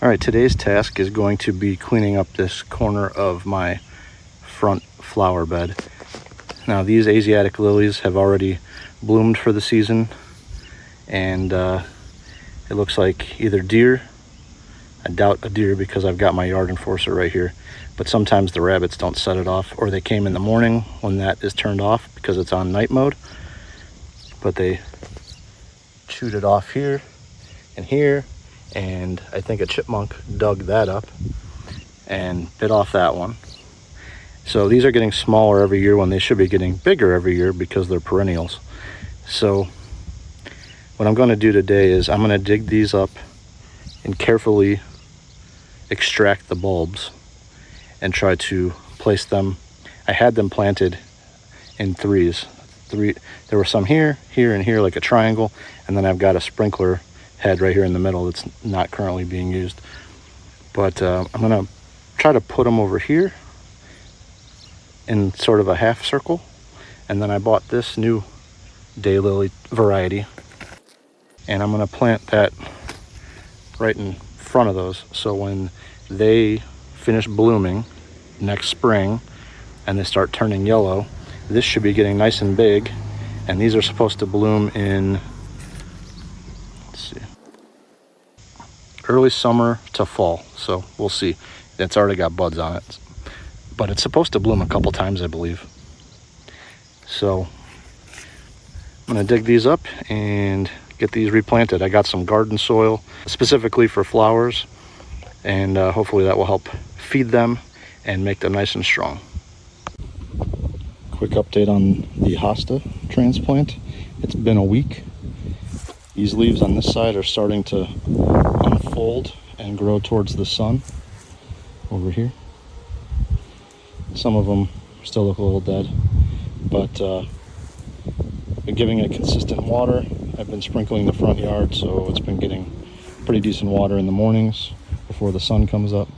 Alright, today's task is going to be cleaning up this corner of my front flower bed. Now these Asiatic lilies have already bloomed for the season, and it looks like either deer, I doubt a deer because I've got my yard enforcer right here, but sometimes the rabbits don't set it off, or they came in the morning when that is turned off because it's on night mode, but they chewed it off here and here, and I think a chipmunk dug that up and bit off that one. So these are getting smaller every year when they should be getting bigger every year because they're perennials. So what I'm going to do today is I'm going to dig these up and carefully extract the bulbs and try to place them. I had them planted in threes. There were some here, here, and here, like a triangle, and then I've got a sprinkler head right here in the middle that's not currently being used. But I'm going to try to put them over here in sort of a half circle. And then I bought this new Daylily variety, and I'm going to plant that right in front of those, so when they finish blooming next spring and they start turning yellow, this should be getting nice and big. And these are supposed to bloom in, let's see, early summer to fall, so we'll see. It's already got buds on it, but it's supposed to bloom a couple times, I believe. So I'm going to dig these up and get these replanted. I got some garden soil specifically for flowers, and hopefully that will help feed them and make them nice and strong. Quick update on the Hosta transplant. It's been a week. These leaves on this side are starting to unfold and grow towards the sun over here. Some of them still look a little dead, but been giving it consistent water. I've been sprinkling the front yard, so it's been getting pretty decent water in the mornings before the sun comes up.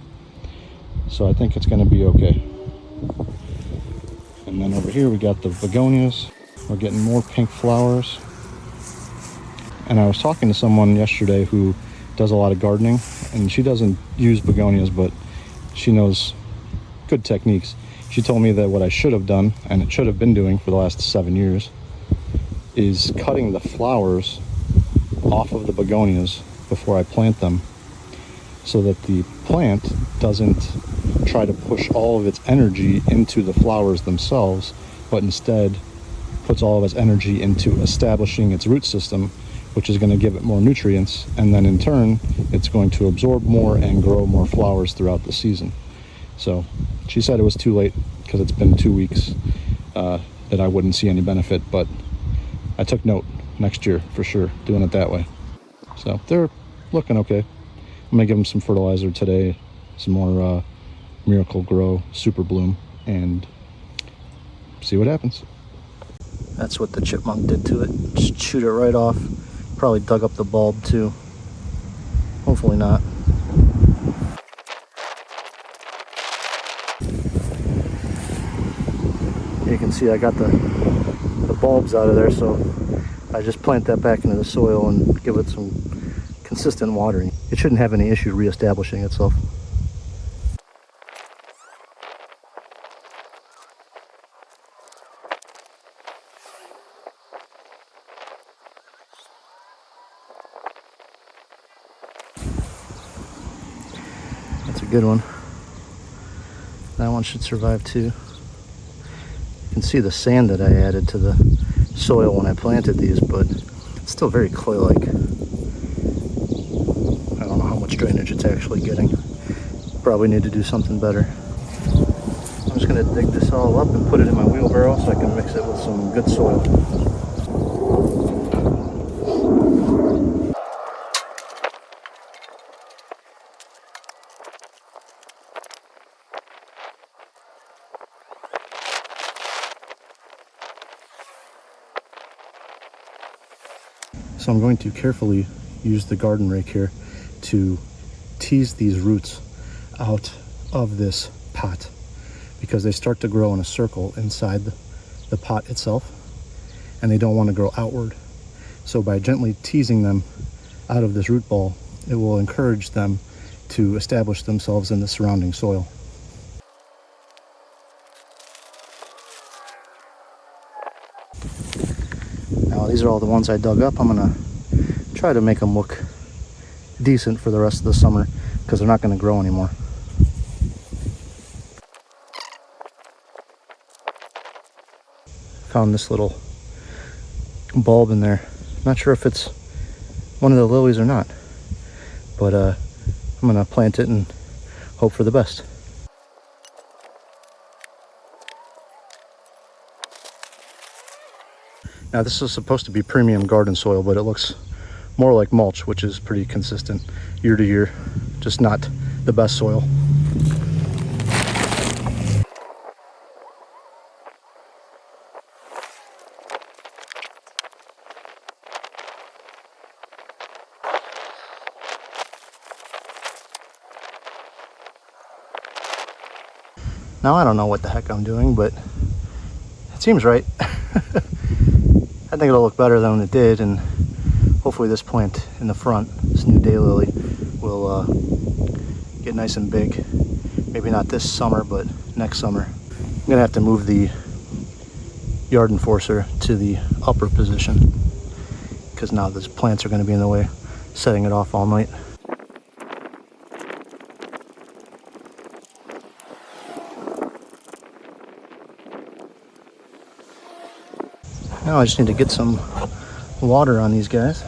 So I think it's going to be okay. And then over here we got the begonias. We're getting more pink flowers. And I was talking to someone yesterday who does a lot of gardening, and she doesn't use begonias, but she knows good techniques. She told me that what I should have done, and it should have been doing for the last 7 years, is cutting the flowers off of the begonias before I plant them, so that the plant doesn't try to push all of its energy into the flowers themselves, but instead puts all of its energy into establishing its root system, which is going to give it more nutrients, and then in turn it's going to absorb more and grow more flowers throughout the season. So she said it was too late because it's been 2 weeks that I wouldn't see any benefit, but I took note next year for sure doing it that way. So they're looking okay. I'm gonna give them some fertilizer today, some more Miracle Grow Super Bloom, and see what happens. That's what the chipmunk did to it. Just chewed it right off. Probably dug up the bulb too. Hopefully not. You can see I got the bulbs out of there, so I just plant that back into the soil and give it some consistent watering. It shouldn't have any issue reestablishing itself. That's a good one. That one should survive too. You can see the sand that I added to the soil when I planted these, but it's still very clay-like. I don't know how much drainage it's actually getting. Probably need to do something better. I'm just going to dig this all up and put it in my wheelbarrow so I can mix it with some good soil. So I'm going to carefully use the garden rake here to tease these roots out of this pot, because they start to grow in a circle inside the pot itself, and they don't want to grow outward. So by gently teasing them out of this root ball, it will encourage them to establish themselves in the surrounding soil. Now these are all the ones I dug up. I'm gonna try to make them look decent for the rest of the summer because they're not going to grow anymore. Found this little bulb in there. Not sure if it's one of the lilies or not, but I'm going to plant it and hope for the best. Now this is supposed to be premium garden soil, but it looks more like mulch, which is pretty consistent year to year, just not the best soil. Now I don't know what the heck I'm doing, but it seems right. I think it'll look better than it did, and hopefully this plant in the front, this new daylily, will get nice and big. Maybe not this summer, but next summer. I'm gonna have to move the yard enforcer to the upper position because now those plants are gonna be in the way, setting it off all night. Now I just need to get some water on these guys.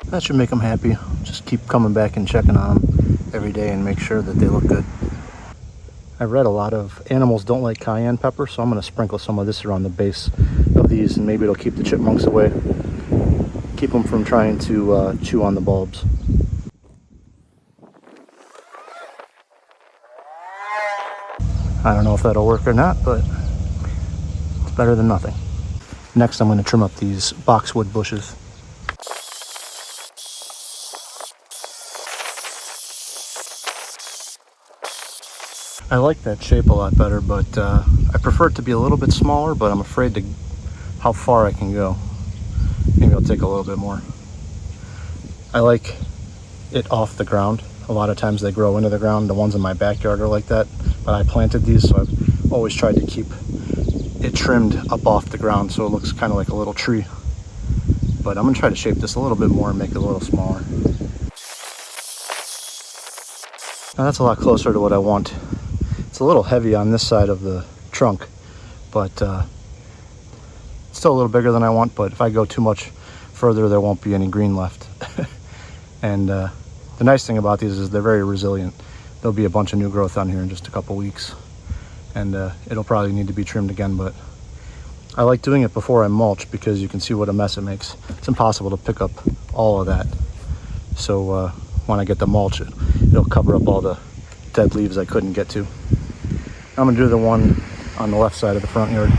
That should make them happy. Just keep coming back and checking on them every day and make sure that they look good. I've read a lot of animals don't like cayenne pepper, so I'm going to sprinkle some of this around the base of these, and maybe it'll keep the chipmunks away. Keep them from trying to chew on the bulbs. I don't know if that'll work or not, but it's better than nothing. Next, I'm going to trim up these boxwood bushes. I like that shape a lot better, but I prefer it to be a little bit smaller, but I'm afraid to how far I can go. Maybe I'll take a little bit more. I like it off the ground. A lot of times they grow into the ground. The ones in my backyard are like that, but I planted these, so I've always tried to keep it trimmed up off the ground so it looks kind of like a little tree. But I'm gonna try to shape this a little bit more and make it a little smaller. Now that's a lot closer to what I want. It's a little heavy on this side of the trunk, but it's still a little bigger than I want. But if I go too much further, there won't be any green left. And the nice thing about these is they're very resilient. There'll be a bunch of new growth on here in just a couple weeks, and it'll probably need to be trimmed again, but I like doing it before I mulch because you can see what a mess it makes. It's impossible to pick up all of that. So when I get the mulch, it'll cover up all the dead leaves I couldn't get to. I'm gonna do the one on the left side of the front yard.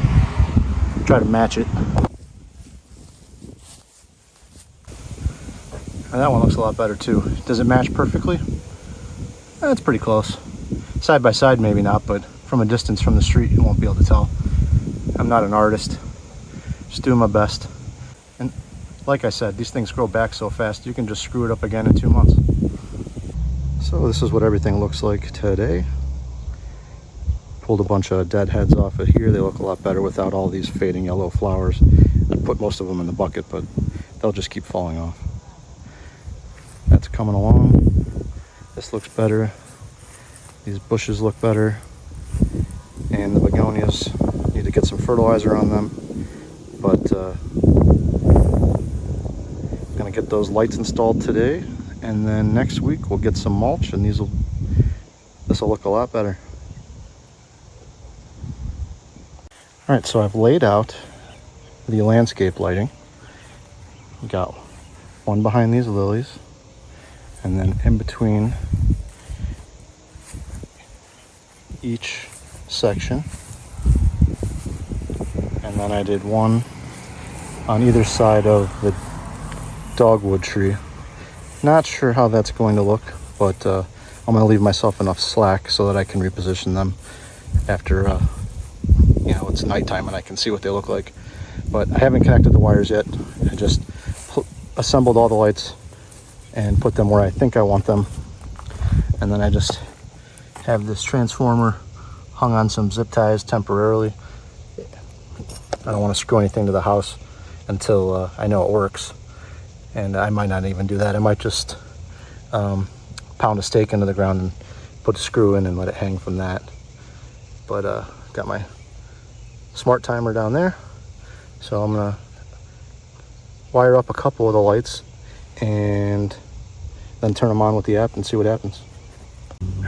Try to match it. And that one looks a lot better too. Does it match perfectly? It's pretty close. Side by side maybe not, but from a distance from the street you won't be able to tell. I'm not an artist, just doing my best. And like I said, these things grow back so fast you can just screw it up again in 2 months. So this is what everything looks like today. Pulled a bunch of dead heads off of here. They look a lot better without all these fading yellow flowers. I put most of them in the bucket, but they'll just keep falling off. That's coming along. This looks better. These bushes look better. And the begonias, need to get some fertilizer on them. But I'm gonna get those lights installed today, and then next week we'll get some mulch, and this will look a lot better. All right, so I've laid out the landscape lighting. We got one behind these lilies, and then in between each section. And then I did one on either side of the dogwood tree. Not sure how that's going to look, but I'm going to leave myself enough slack so that I can reposition them after it's nighttime and I can see what they look like. but I haven't connected the wires yet. I just assembled all the lights and put them where I think I want them, and then I just have this transformer hung on some zip ties temporarily. I don't want to screw anything to the house until I know it works, and I might not even do that. I might just pound a stake into the ground and put a screw in and let it hang from that. But got my smart timer down there, so I'm gonna wire up a couple of the lights and then turn them on with the app and see what happens.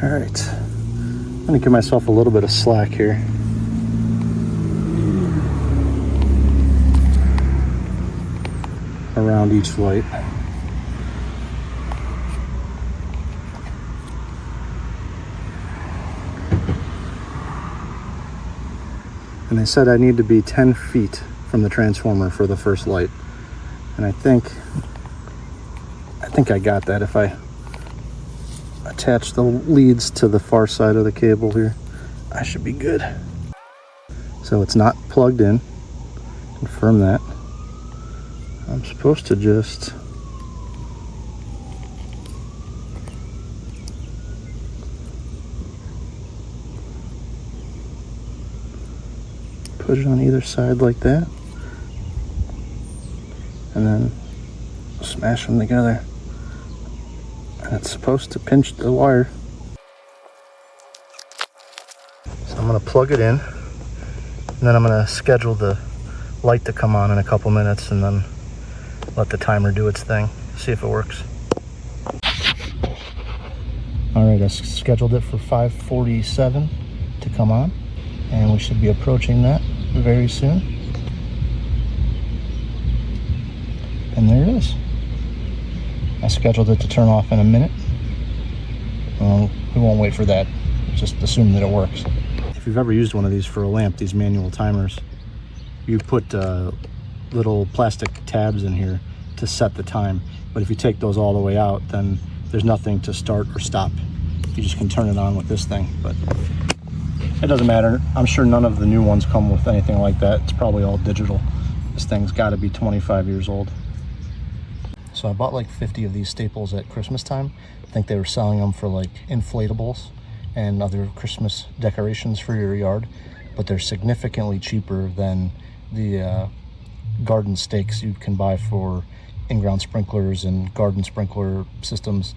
All right, I'm gonna give myself a little bit of slack here. Around each light. And they said I need to be 10 feet from the transformer for the first light. And I think I got that if I attach the leads to the far side of the cable here. I should be good. So it's not plugged in. Confirm that. I'm supposed to just put it on either side like that, and then smash them together, and it's supposed to pinch the wire. So I'm going to plug it in, and then I'm going to schedule the light to come on in a couple minutes, and then let the timer do its thing, see if it works. All right, I scheduled it for 5:47 to come on, and we should be approaching that very soon. And there it is. I scheduled it to turn off in a minute. We won't wait for that. Just assume that it works. If you've ever used one of these for a lamp, these manual timers, you put little plastic tabs in here to set the time. But if you take those all the way out, then there's nothing to start or stop. You just can turn it on with this thing. But it doesn't matter. I'm sure none of the new ones come with anything like that. It's probably all digital. This thing's got to be 25 years old. So I bought like 50 of these staples at Christmas time. I think they were selling them for like inflatables and other Christmas decorations for your yard, but they're significantly cheaper than the garden stakes you can buy for in-ground sprinklers and garden sprinkler systems.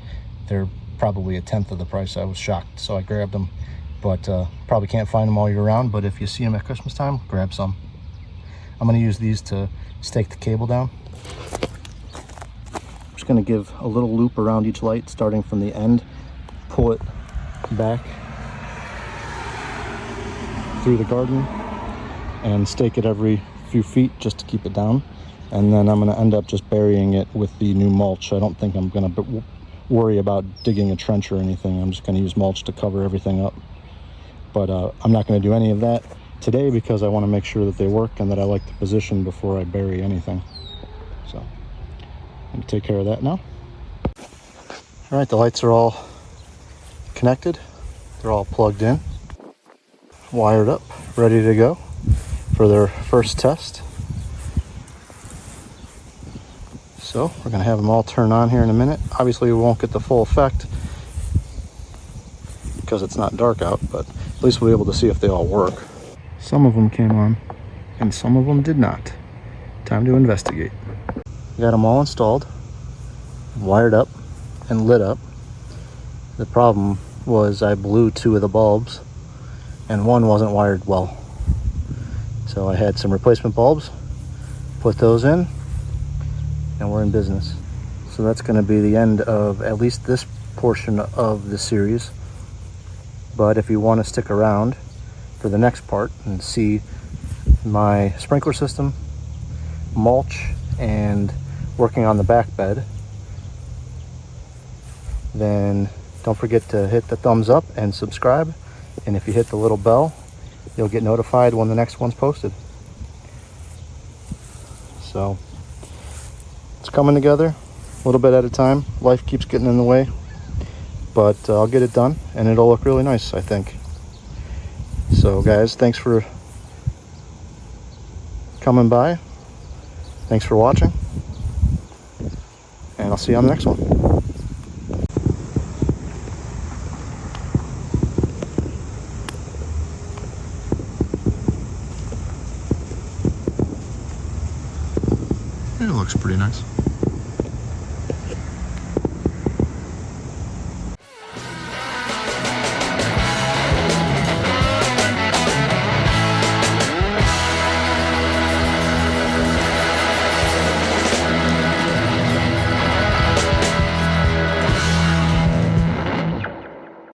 They're probably a tenth of the price. I was shocked, so I grabbed them. But probably can't find them all year round, but if you see them at Christmas time, grab some. I'm going to use these to stake the cable down. I'm just going to give a little loop around each light, starting from the end, pull it back through the garden, and stake it every few feet just to keep it down. And then I'm going to end up just burying it with the new mulch. I don't think I'm going to worry about digging a trench or anything. I'm just going to use mulch to cover everything up. But I'm not going to do any of that today because I want to make sure that they work and that I like the position before I bury anything. So I'm going to take care of that now. All right, the lights are all connected. They're all plugged in, wired up, ready to go for their first test. So we're going to have them all turn on here in a minute. Obviously we won't get the full effect because it's not dark out, but at least we'll be able to see if they all work. Some of them came on and some of them did not. Time to investigate. Got them all installed, wired up and lit up. The problem was I blew 2 of the bulbs and one wasn't wired well. So I had some replacement bulbs, put those in, and we're in business. So that's going to be the end of at least this portion of the series. But if you want to stick around for the next part and see my sprinkler system, mulch, and working on the back bed, then don't forget to hit the thumbs up and subscribe. And if you hit the little bell, you'll get notified when the next one's posted. So it's coming together a little bit at a time. Life keeps getting in the way, but I'll get it done and it'll look really nice, I think. So guys, thanks for coming by. Thanks for watching, and I'll see you on the next one. It looks pretty nice.